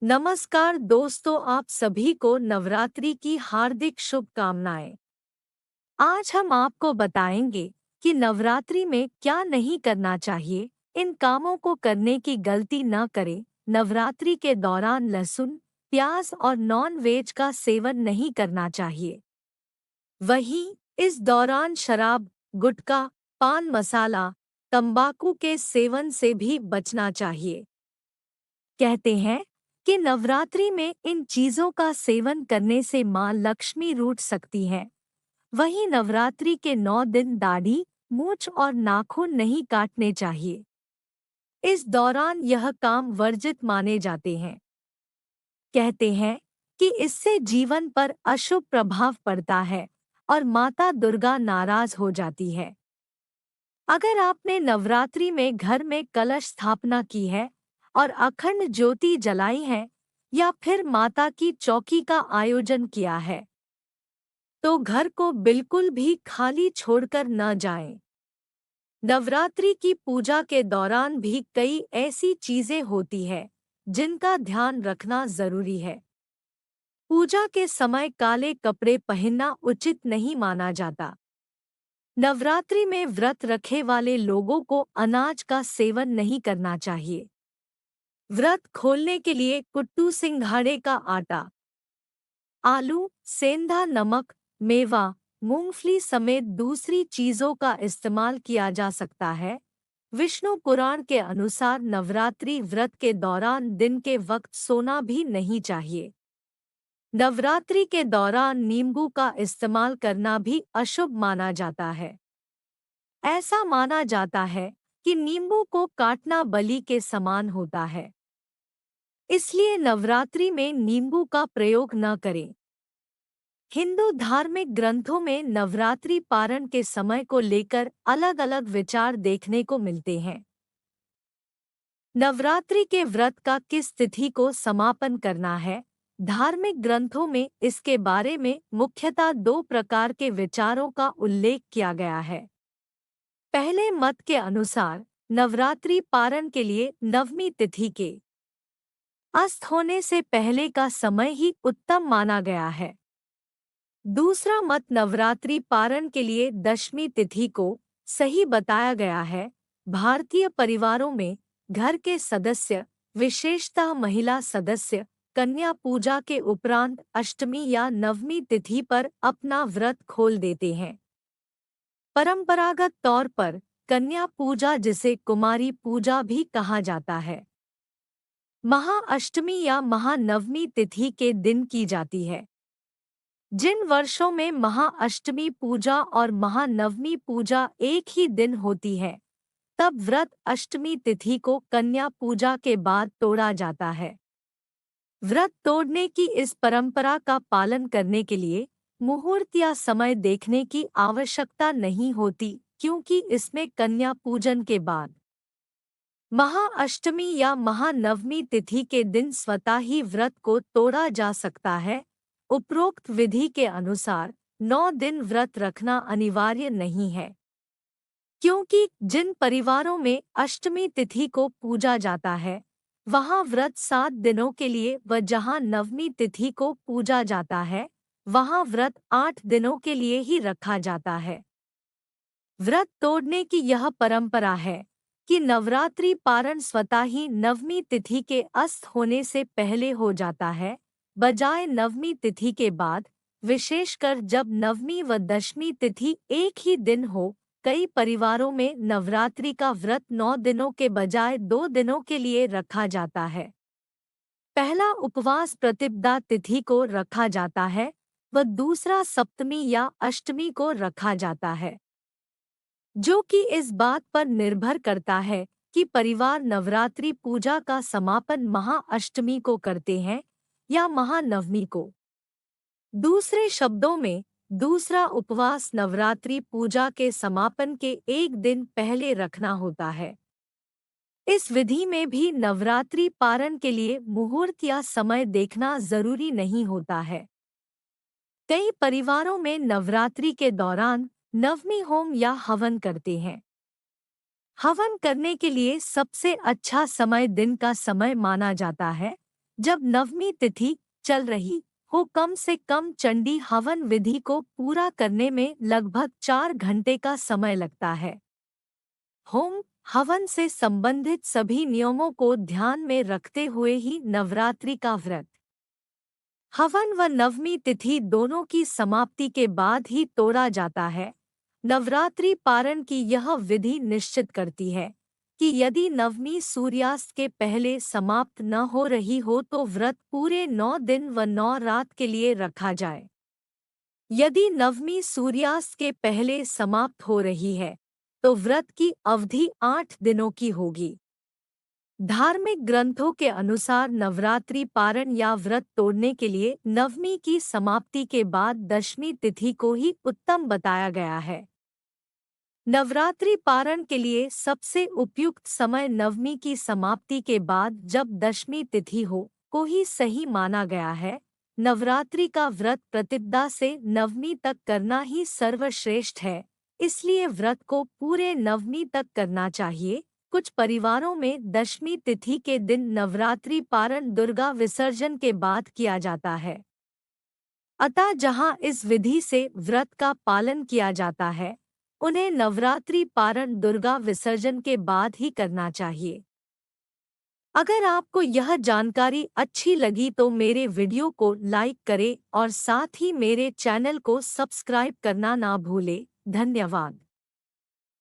नमस्कार दोस्तों, आप सभी को नवरात्रि की हार्दिक शुभकामनाएं। आज हम आपको बताएंगे कि नवरात्रि में क्या नहीं करना चाहिए। इन कामों को करने की गलती न करें। नवरात्रि के दौरान लहसुन, प्याज और नॉन वेज का सेवन नहीं करना चाहिए। वहीं इस दौरान शराब, गुटखा, पान मसाला, तंबाकू के सेवन से भी बचना चाहिए। कहते हैं कि नवरात्रि में इन चीजों का सेवन करने से मां लक्ष्मी रूठ सकती हैं। वहीं नवरात्रि के 9 दिन दाढ़ी, मूंछ और नाखून नहीं काटने चाहिए। इस दौरान यह काम वर्जित माने जाते हैं। कहते हैं कि इससे जीवन पर अशुभ प्रभाव पड़ता है और माता दुर्गा नाराज हो जाती है। अगर आपने नवरात्रि में घर में कलश स्थापना की है और अखंड ज्योति जलाई है या फिर माता की चौकी का आयोजन किया है, तो घर को बिल्कुल भी खाली छोड़कर न जाएं। नवरात्रि की पूजा के दौरान भी कई ऐसी चीजें होती है जिनका ध्यान रखना जरूरी है। पूजा के समय काले कपड़े पहनना उचित नहीं माना जाता। नवरात्रि में व्रत रखे वाले लोगों को अनाज का सेवन नहीं करना चाहिए। व्रत खोलने के लिए कुट्टू सिंघाड़े का आटा, आलू, सेंधा नमक, मेवा, मूंगफली समेत दूसरी चीजों का इस्तेमाल किया जा सकता है। विष्णु पुराण के अनुसार नवरात्रि व्रत के दौरान दिन के वक्त सोना भी नहीं चाहिए। नवरात्रि के दौरान नींबू का इस्तेमाल करना भी अशुभ माना जाता है। ऐसा माना जाता है कि नींबू को काटना बलि के समान होता है, इसलिए नवरात्रि में नींबू का प्रयोग न करें। हिंदू धार्मिक ग्रंथों में नवरात्रि पारण के समय को लेकर अलग-अलग विचार देखने को मिलते हैं। नवरात्रि के व्रत का किस तिथि को समापन करना है? धार्मिक ग्रंथों में इसके बारे में मुख्यतः 2 प्रकार के विचारों का उल्लेख किया गया है। पहले मत के अनुसार नवरात्रि पारण के लिए नवमी तिथि के अस्त होने से पहले का समय ही उत्तम माना गया है। दूसरा मत नवरात्रि पारण के लिए दशमी तिथि को सही बताया गया है। भारतीय परिवारों में घर के सदस्य, विशेषतः महिला सदस्य, कन्या पूजा के उपरांत अष्टमी या नवमी तिथि पर अपना व्रत खोल देते हैं। परंपरागत तौर पर कन्या पूजा, जिसे कुमारी पूजा भी कहा जाता है, महाअष्टमी या महानवमी तिथि के दिन की जाती है। जिन वर्षों में महाअष्टमी पूजा और महानवमी पूजा एक ही दिन होती है, तब व्रत अष्टमी तिथि को कन्या पूजा के बाद तोड़ा जाता है। व्रत तोड़ने की इस परंपरा का पालन करने के लिए मुहूर्त या समय देखने की आवश्यकता नहीं होती, क्योंकि इसमें कन्या पूजन के बाद महाअष्टमी या महानवमी तिथि के दिन स्वतः ही व्रत को तोड़ा जा सकता है। उपरोक्त विधि के अनुसार 9 दिन व्रत रखना अनिवार्य नहीं है, क्योंकि जिन परिवारों में अष्टमी तिथि को पूजा जाता है, वहां व्रत 7 दिनों के लिए, व जहां नवमी तिथि को पूजा जाता है, वहां व्रत 8 दिनों के लिए ही रखा जाता है। व्रत तोड़ने की यह परंपरा है कि नवरात्रि पारण स्वतः ही नवमी तिथि के अस्त होने से पहले हो जाता है, बजाय नवमी तिथि के बाद, विशेषकर जब नवमी व दशमी तिथि एक ही दिन हो। कई परिवारों में नवरात्रि का व्रत 9 दिनों के बजाय 2 दिनों के लिए रखा जाता है। पहला उपवास प्रतिपदा तिथि को रखा जाता है व दूसरा सप्तमी या अष्टमी को रखा जाता है, जो कि इस बात पर निर्भर करता है कि परिवार नवरात्रि पूजा का समापन महाअष्टमी को करते हैं या महानवमी को। दूसरे शब्दों में, दूसरा उपवास नवरात्रि पूजा के समापन के एक दिन पहले रखना होता है। इस विधि में भी नवरात्रि पारण के लिए मुहूर्त या समय देखना जरूरी नहीं होता है। कई परिवारों में नवरात्रि के दौरान नवमी होम या हवन करते हैं। हवन करने के लिए सबसे अच्छा समय दिन का समय माना जाता है, जब नवमी तिथि चल रही हो, कम से कम चंडी हवन विधि को पूरा करने में लगभग 4 घंटे का समय लगता है। होम हवन से संबंधित सभी नियमों को ध्यान में रखते हुए ही नवरात्रि का व्रत हवन व नवमी तिथि दोनों की समाप्ति के बाद ही तोड़ा जाता है। नवरात्रि पारण की यह विधि निश्चित करती है कि यदि नवमी सूर्यास्त के पहले समाप्त न हो रही हो तो व्रत पूरे 9 दिन व 9 रात के लिए रखा जाए। यदि नवमी सूर्यास्त के पहले समाप्त हो रही है तो व्रत की अवधि 8 दिनों की होगी। धार्मिक ग्रंथों के अनुसार नवरात्रि पारण या व्रत तोड़ने के लिए नवमी की समाप्ति के बाद दशमी तिथि को ही उत्तम बताया गया है। नवरात्रि पारण के लिए सबसे उपयुक्त समय नवमी की समाप्ति के बाद जब दशमी तिथि हो को ही सही माना गया है। नवरात्रि का व्रत प्रतिपदा से नवमी तक करना ही सर्वश्रेष्ठ है, इसलिए व्रत को पूरे नवमी तक करना चाहिए। कुछ परिवारों में दशमी तिथि के दिन नवरात्रि पारण दुर्गा विसर्जन के बाद किया जाता है। अतः जहां इस विधि से व्रत का पालन किया जाता है, उन्हें नवरात्रि पारण दुर्गा विसर्जन के बाद ही करना चाहिए। अगर आपको यह जानकारी अच्छी लगी तो मेरे वीडियो को लाइक करें और साथ ही मेरे चैनल को सब्सक्राइब करना ना भूलें। धन्यवाद।